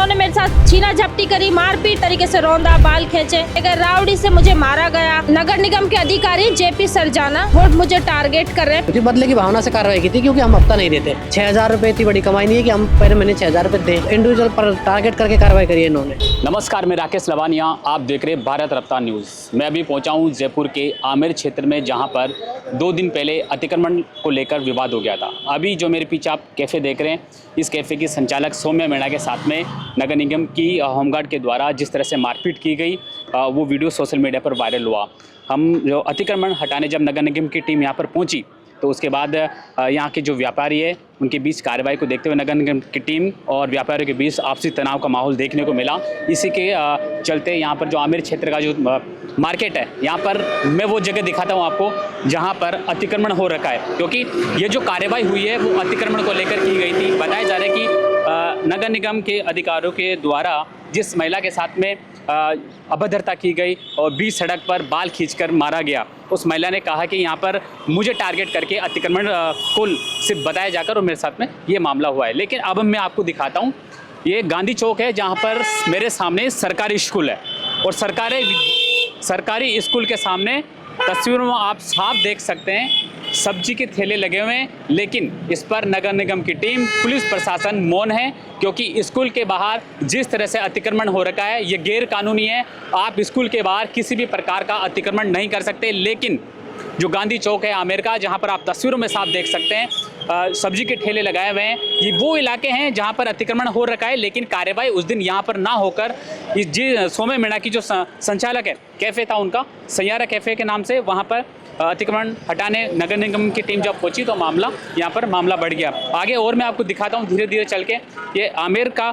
उन्होंने मेरे साथ छीना झपटी करी, मारपीट तरीके से रौंदा, बाल खींचे। एक राउडी से मुझे मारा गया। नगर निगम के अधिकारी जेपी सरजाना वो मुझे टारगेट कर रहे हैं। बदले की भावना से कार्रवाई की थी, क्योंकि हम हफ्ता नहीं देते। 6,000 रुपए इतनी बड़ी कमाई नहीं है कि हम पहले महीने 6,000 रुपए दें। इंडिविजुअल पर टारगेट करके कार्रवाई करी है इन्होंने। नमस्कार, मैं राकेश लवानिया, आप देख रहे हैं भारत रफ्तार न्यूज़। मैं अभी पहुंचा हूं जयपुर के आमेर क्षेत्र में, जहां पर 2 दिन पहले अतिक्रमण को लेकर विवाद हो गया था। अभी जो मेरे पीछे आप कैफ़े देख रहे हैं, इस कैफ़े की संचालक सौम्या मीणा के साथ में नगर निगम की होमगार्ड के द्वारा जिस तरह से मारपीट की गई, वो वीडियो सोशल मीडिया पर वायरल हुआ। हम जो अतिक्रमण हटाने जब नगर निगम की टीम यहाँ पर पहुँची, तो उसके बाद यहाँ के जो व्यापारी है उनके बीच कार्रवाई को देखते हुए नगर निगम की टीम और व्यापारियों के बीच आपसी तनाव का माहौल देखने को मिला। इसी के चलते यहाँ पर जो आमेर क्षेत्र का जो मार्केट है, यहाँ पर मैं वो जगह दिखाता हूँ आपको जहाँ पर अतिक्रमण हो रखा है, क्योंकि ये जो कार्रवाई हुई है वो अतिक्रमण को लेकर की गई थी। बताया जा रहा है कि नगर निगम के अधिकारियों के द्वारा जिस महिला के साथ में अभद्रता की गई और बीच सड़क पर बाल खींचकर मारा गया, उस महिला ने कहा कि यहाँ पर मुझे टारगेट करके अतिक्रमण कुल सिर्फ बताया जाकर और मेरे साथ में ये मामला हुआ है। लेकिन अब मैं आपको दिखाता हूँ, ये गांधी चौक है जहाँ पर मेरे सामने सरकारी स्कूल है और सरकारी स्कूल के सामने तस्वीरों में आप साफ देख सकते हैं सब्जी के ठेले लगे हुए हैं, लेकिन इस पर नगर निगम की टीम, पुलिस प्रशासन मौन है, क्योंकि स्कूल के बाहर जिस तरह से अतिक्रमण हो रखा है ये गैर कानूनी है। आप स्कूल के बाहर किसी भी प्रकार का अतिक्रमण नहीं कर सकते। लेकिन जो गांधी चौक है आमेर का, जहां पर आप तस्वीरों में साफ देख सकते हैं सब्जी के ठेले लगाए हुए हैं, ये वो इलाके हैं जहां पर अतिक्रमण हो रखा है। लेकिन कार्रवाई उस दिन यहां पर ना होकर इस सौम्या मीणा की जो संचालक है, कैफ़े था उनका सैयारा कैफ़े के नाम से, वहां पर अतिक्रमण हटाने नगर निगम की टीम जब पहुंची तो यहाँ पर मामला बढ़ गया। आगे और मैं आपको दिखाता हूँ धीरे धीरे चल के। ये आमेर का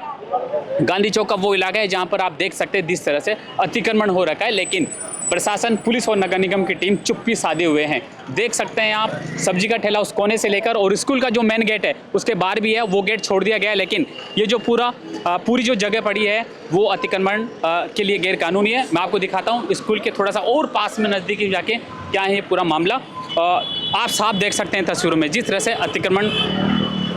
गांधी चौक का वो इलाका है जहाँ पर आप देख सकते हैं जिस तरह से अतिक्रमण हो रखा है, लेकिन प्रशासन, पुलिस और नगर निगम की टीम चुप्पी साधे हुए हैं। देख सकते हैं आप सब्जी का ठेला उस कोने से लेकर और स्कूल का जो मेन गेट है उसके बाहर भी है, वो गेट छोड़ दिया गया है। लेकिन ये जो पूरी जो जगह पड़ी है वो अतिक्रमण के लिए गैर कानूनी है। मैं आपको दिखाता हूँ स्कूल के थोड़ा सा और पास में नज़दीकी जाके क्या है पूरा मामला। आप साफ देख सकते हैं तस्वीरों में जिस तरह से अतिक्रमण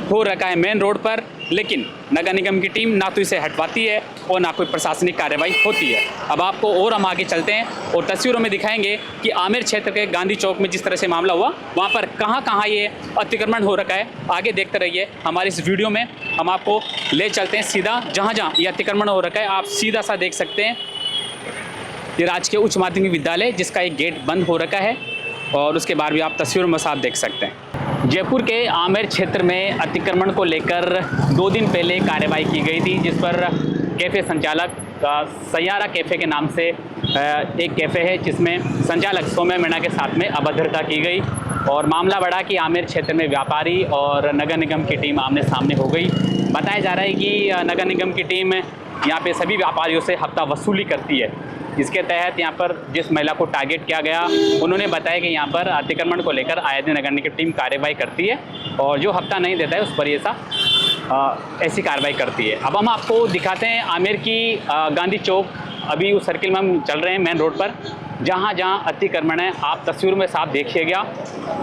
हो रखा है मेन रोड पर, लेकिन नगर निगम की टीम ना तो इसे हटवाती है और ना कोई प्रशासनिक कार्रवाई होती है। अब आपको और हम आगे चलते हैं और तस्वीरों में दिखाएंगे कि आमेर क्षेत्र के गांधी चौक में जिस तरह से मामला हुआ, वहाँ पर कहाँ ये अतिक्रमण हो रखा है। आगे देखते रहिए हमारी इस वीडियो में, हम आपको ले चलते हैं सीधा जहाँ ये अतिक्रमण हो रखा है। आप सीधा सा देख सकते हैं ये राजकीय उच्च माध्यमिक विद्यालय, जिसका एक गेट बंद हो रखा है और उसके बाद भी आप तस्वीरों में साफ देख सकते हैं। जयपुर के आमेर क्षेत्र में अतिक्रमण को लेकर 2 दिन पहले कार्रवाई की गई थी, जिस पर कैफ़े संचालक सैयारा कैफ़े के नाम से एक कैफ़े है जिसमें संचालक सौम्या मीणा के साथ में अभद्रता की गई और मामला बढ़ा कि आमेर क्षेत्र में व्यापारी और नगर निगम की टीम आमने सामने हो गई। बताया जा रहा है कि नगर निगम की टीम यहाँ पे सभी व्यापारियों से हफ्ता वसूली करती है। इसके तहत यहाँ पर जिस महिला को टारगेट किया गया, उन्होंने बताया कि यहाँ पर अतिक्रमण को लेकर आए दिन नगर निगम की टीम कार्रवाई करती है और जो हफ्ता नहीं देता है उस पर ऐसी कार्रवाई करती है। अब हम आपको दिखाते हैं आमेर की गांधी चौक। अभी उस सर्किल में हम चल रहे हैं मेन रोड पर, जहाँ अतिक्रमण है आप तस्वीरों में साफ देखिएगा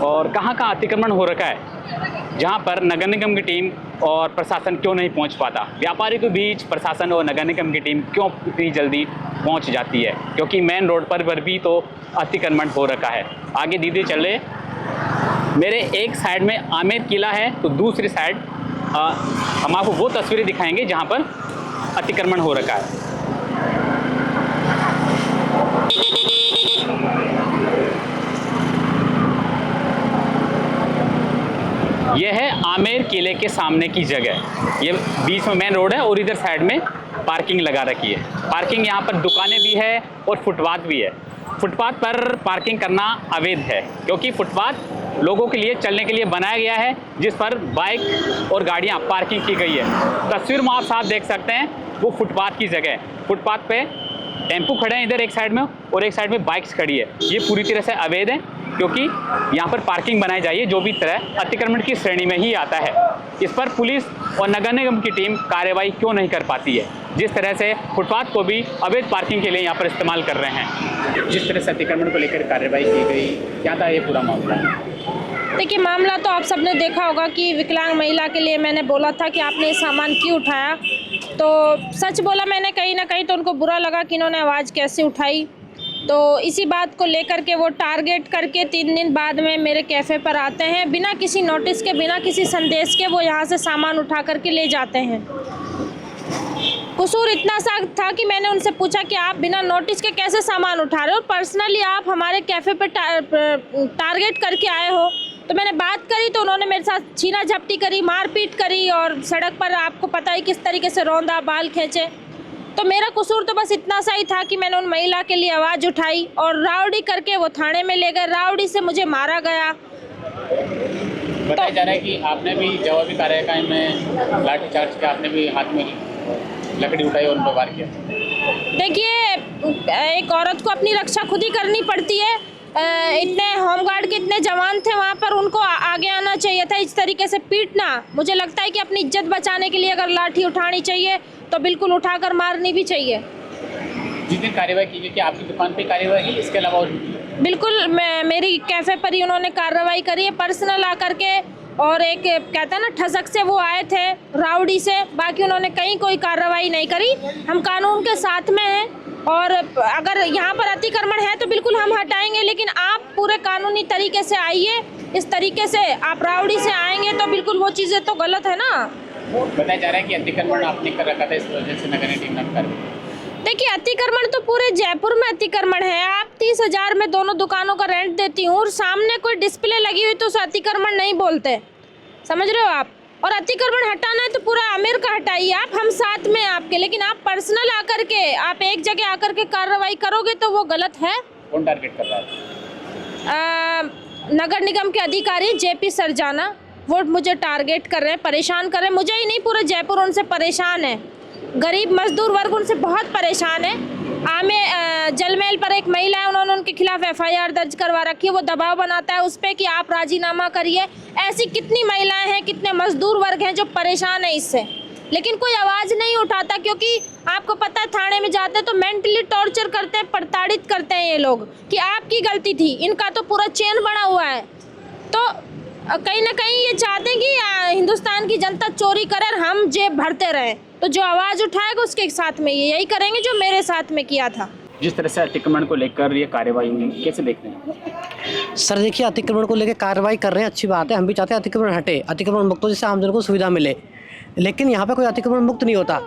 और कहाँ अतिक्रमण हो रखा है, जहाँ पर नगर निगम की टीम और प्रशासन क्यों नहीं पहुँच पाता। व्यापारी के बीच प्रशासन और नगर निगम की टीम क्यों इतनी जल्दी पहुँच जाती है, क्योंकि मेन रोड पर भी तो अतिक्रमण हो रखा है। आगे दीदी चल रहे, मेरे एक साइड में आमेर किला है तो दूसरी साइड हम आपको वो तस्वीरें दिखाएंगे जहाँ पर अतिक्रमण हो रखा है। यह है आमेर किले के सामने की जगह। ये बीच में मेन रोड है और इधर साइड में पार्किंग लगा रखी है। पार्किंग यहाँ पर दुकानें भी है और फुटपाथ भी है। फुटपाथ पर पार्किंग करना अवैध है, क्योंकि फुटपाथ लोगों के लिए चलने के लिए बनाया गया है, जिस पर बाइक और गाड़ियाँ पार्किंग की गई है। तस्वीर में आप साफ देख सकते हैं वो फुटपाथ की जगह है। फुटपाथ पे टेम्पू खड़े हैं इधर एक साइड में और एक साइड में बाइक्स खड़ी है। ये पूरी तरह से अवैध है, क्योंकि यहाँ पर पार्किंग बनाई जाइए जो भी तरह अतिक्रमण की श्रेणी में ही आता है। इस पर पुलिस और नगर निगम की टीम कार्रवाई क्यों नहीं कर पाती है, जिस तरह से फुटपाथ को भी अवैध पार्किंग के लिए यहाँ पर इस्तेमाल कर रहे हैं। जिस तरह से अतिक्रमण को लेकर कार्रवाई की गई, क्या था ये पूरा मामला? देखिए, मामला तो आप सबने देखा होगा कि विकलांग महिला के लिए मैंने बोला था कि आपने सामान क्यों उठाया, तो सच बोला मैंने, कहीं ना कहीं तो उनको बुरा लगा कि इन्होंने आवाज़ कैसे उठाई। तो इसी बात को लेकर के वो टारगेट करके 3 दिन बाद में मेरे कैफ़े पर आते हैं, बिना किसी नोटिस के, बिना किसी संदेश के वो यहाँ से सामान उठा करके ले जाते हैं। कसूर इतना सा था कि मैंने उनसे पूछा कि आप बिना नोटिस के कैसे सामान उठा रहे हो, पर्सनली आप हमारे कैफ़े पर टारगेट करके आए हो। तो मैंने बात करी तो उन्होंने मेरे साथ छीना झपटी करी, मारपीट करी और सड़क पर आपको पता ही किस तरीके से रौंदा, बाल खींचे। तो मेरा कसूर तो बस इतना सा ही था कि मैंने उन महिला के लिए आवाज़ उठाई और राउडी करके वो थाने में ले गए। राउडी से मुझे मारा गया। बताया जा रहा है कि आपने भी जवाबी कार्रवाई में लाठीचार्ज किया, आपने भी हाथ में लकड़ी उठाई और उन पर वार किया। देखिए, एक औरत को अपनी रक्षा खुद ही करनी पड़ती है। इतने होमगार्ड के इतने जवान थे वहाँ पर, उनको आगे आना चाहिए था। इस तरीके से पीटना, मुझे लगता है कि अपनी इज्जत बचाने के लिए अगर लाठी उठानी चाहिए तो बिल्कुल उठाकर मारनी भी चाहिए। जिस दिन कार्रवाई की गई, कि आपकी दुकान पे कार्रवाई की, इसके अलावा और बिल्कुल मेरी कैफ़े पर ही उन्होंने कार्रवाई करी है, पर्सनल आकर के। और एक कहता है ना, ठसक से वो आए थे राउडी से, बाकी उन्होंने कहीं कोई कार्रवाई नहीं करी। हम कानून के साथ में हैं और अगर यहाँ पर अतिक्रमण है तो बिल्कुल हम हटाएंगे, लेकिन आप पूरे कानूनी तरीके से आइए। इस तरीके से आप राउडी से आएंगे तो बिल्कुल वो चीज़ें तो गलत है ना। बताया जा रहा है कि अतिक्रमण आपने कर रखा था, इस वजह से नगर निगम ने कर। देखिए, अतिक्रमण तो पूरे जयपुर में अतिक्रमण है। आप 30,000 में दोनों दुकानों का रेंट देती हूँ और सामने कोई डिस्प्ले लगी हुई तो उसे अतिक्रमण नहीं बोलते, समझ रहे हो आप। और अतिक्रमण हटाना है तो पूरा आमिर का हटाइए आप, हम साथ में आपके। लेकिन आप पर्सनल आकर के, आप एक जगह आकर के कार्रवाई करोगे तो वो गलत है। कौन टारगेट कर रहा है? नगर निगम के अधिकारी JP सरजाना, वो मुझे टारगेट कर रहे हैं, परेशान कर रहे हैं। मुझे ही नहीं, पूरे जयपुर उनसे परेशान है। गरीब मजदूर वर्ग उनसे बहुत परेशान है। जलमहल पर एक महिला है, उन्होंने उनके खिलाफ FIR दर्ज करवा रखी है। वो दबाव बनाता है उस पर कि आप राजीनामा करिए। ऐसी कितनी महिलाएं हैं, कितने मजदूर वर्ग हैं जो परेशान है इससे, लेकिन कोई आवाज़ नहीं उठाता। क्योंकि आपको पता है, थाने में जाते तो मेंटली टॉर्चर करते हैं, प्रताड़ित करते हैं ये लोग कि आपकी गलती थी। इनका तो पूरा चेन बना हुआ है। तो कहीं ना कहीं ये चाहते हैं कि हिंदुस्तान की जनता चोरी करे और हम जेब भरते रहें। तो जो आवाज़ उठाएगा उसके साथ में ये यही करेंगे जो मेरे साथ में किया था। जिस तरह से अतिक्रमण को लेकर ये कार्रवाई हुई, कैसे देखते हैं? सर देखिए, अतिक्रमण को लेकर कार्रवाई कर रहे हैं, अच्छी बात है। हम भी चाहते हैं अतिक्रमण हटे, अतिक्रमण मुक्त हो, जिससे आमजन को सुविधा मिले। लेकिन यहाँ पे कोई अतिक्रमण मुक्त नहीं होता।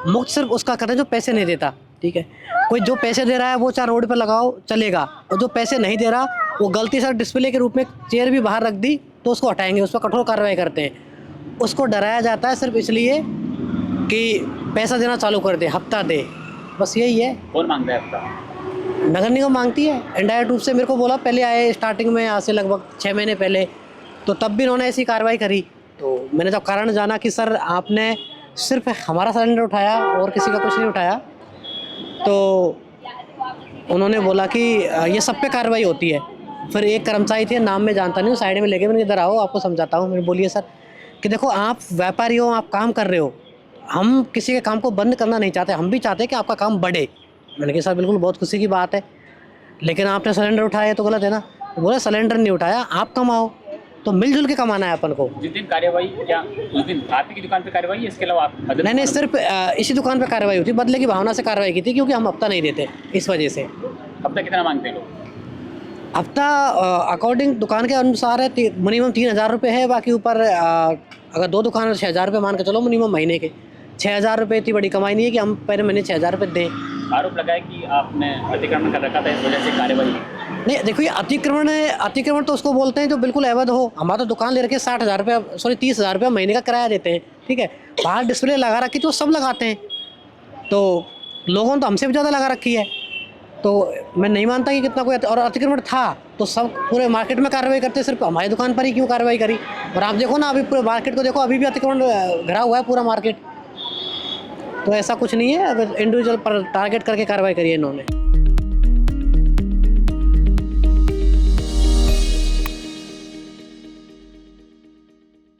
मुक्त सिर्फ उसका करते हैं जो पैसे नहीं देता, ठीक है। कोई जो पैसे दे रहा है वो चाहे रोड पर लगाओ, चलेगा। और जो पैसे नहीं दे रहा, वो गलती से डिस्प्ले के रूप में चेयर भी बाहर रख दी तो उसको हटाएंगे, उस पर कठोर कार्रवाई करते हैं। उसको डराया जाता है सिर्फ इसलिए कि पैसा देना चालू कर दे, हफ्ता दे, बस यही है। कौन मांग रहा है हफ्ता? नगर निगम मांगती है इनडायरेक्ट रूप से। मेरे को बोला, पहले आए स्टार्टिंग में, आज से लगभग 6 महीने पहले, तो तब भी उन्होंने ऐसी कार्रवाई करी। तो मैंने जब कारण जाना कि सर आपने सिर्फ हमारा सिलेंडर उठाया और किसी का कुछ नहीं उठाया, तो उन्होंने बोला कि ये सब पे कार्रवाई होती है। फिर एक कर्मचारी थे, नाम में जानता नहीं हूँ, साइड में लेके मैंने, इधर आओ आपको समझाता हूँ। मैंने बोलिए सर कि देखो, आप व्यापारी हो, आप काम कर रहे हो, हम किसी के काम को बंद करना नहीं चाहते, हम भी चाहते हैं कि आपका काम बढ़े। मैंने कहा सर बिल्कुल, बहुत खुशी की बात है, लेकिन आपने सिलेंडर उठाया तो गलत है ना। बोला सिलेंडर नहीं उठाया, आप कमाओ, तो मिलजुल के कमाना है अपन को। जिस दिन कार्रवाई, क्या उस दिन आप ही की दुकान पे कार्रवाई है, इसके अलावा आप? नहीं, सिर्फ इसी दुकान पे कार्रवाई हुई थी, बदले की भावना से कार्रवाई की थी, क्योंकि हम हफ्ता नहीं देते, इस वजह से। हफ्ता कितना मांगते हैं लोग? हफ्ता अकॉर्डिंग दुकान के अनुसार है, मिनिमम 3,000 रुपये है। बाकी ऊपर अगर 2 दुकान 6,000 रुपये मान के चलो मिनिमम महीने के। 6,000 रुपये इतनी बड़ी कमाई नहीं है कि हम पहले महीने 6,000 रुपये दें। आरोप लगाया कि आपने अतिक्रमण कर रखा था, इस वजह से कार्रवाई। नहीं देखो, ये अतिक्रमण तो उसको बोलते हैं जो बिल्कुल अवैध हो। हमारा तो दुकान ले रखे 60,000 रुपये, सॉरी 30,000 रुपये महीने का किराया देते हैं, ठीक है। बाहर डिस्प्ले लगा रखी तो सब लगाते हैं, तो लोगों ने तो हमसे भी ज़्यादा लगा रखी है। तो मैं नहीं मानता कि कितना कोई और अतिक्रमण था तो सब पूरे मार्केट में कार्रवाई करते, सिर्फ हमारी दुकान पर ही क्यों कार्रवाई करी। और आप देखो ना, अभी पूरे मार्केट को देखो, अभी भी अतिक्रमण घिरा हुआ है पूरा मार्केट। तो ऐसा कुछ नहीं है, अगर इंडिविजुअल पर टारगेट करके कार्रवाई करी है इन्होंने।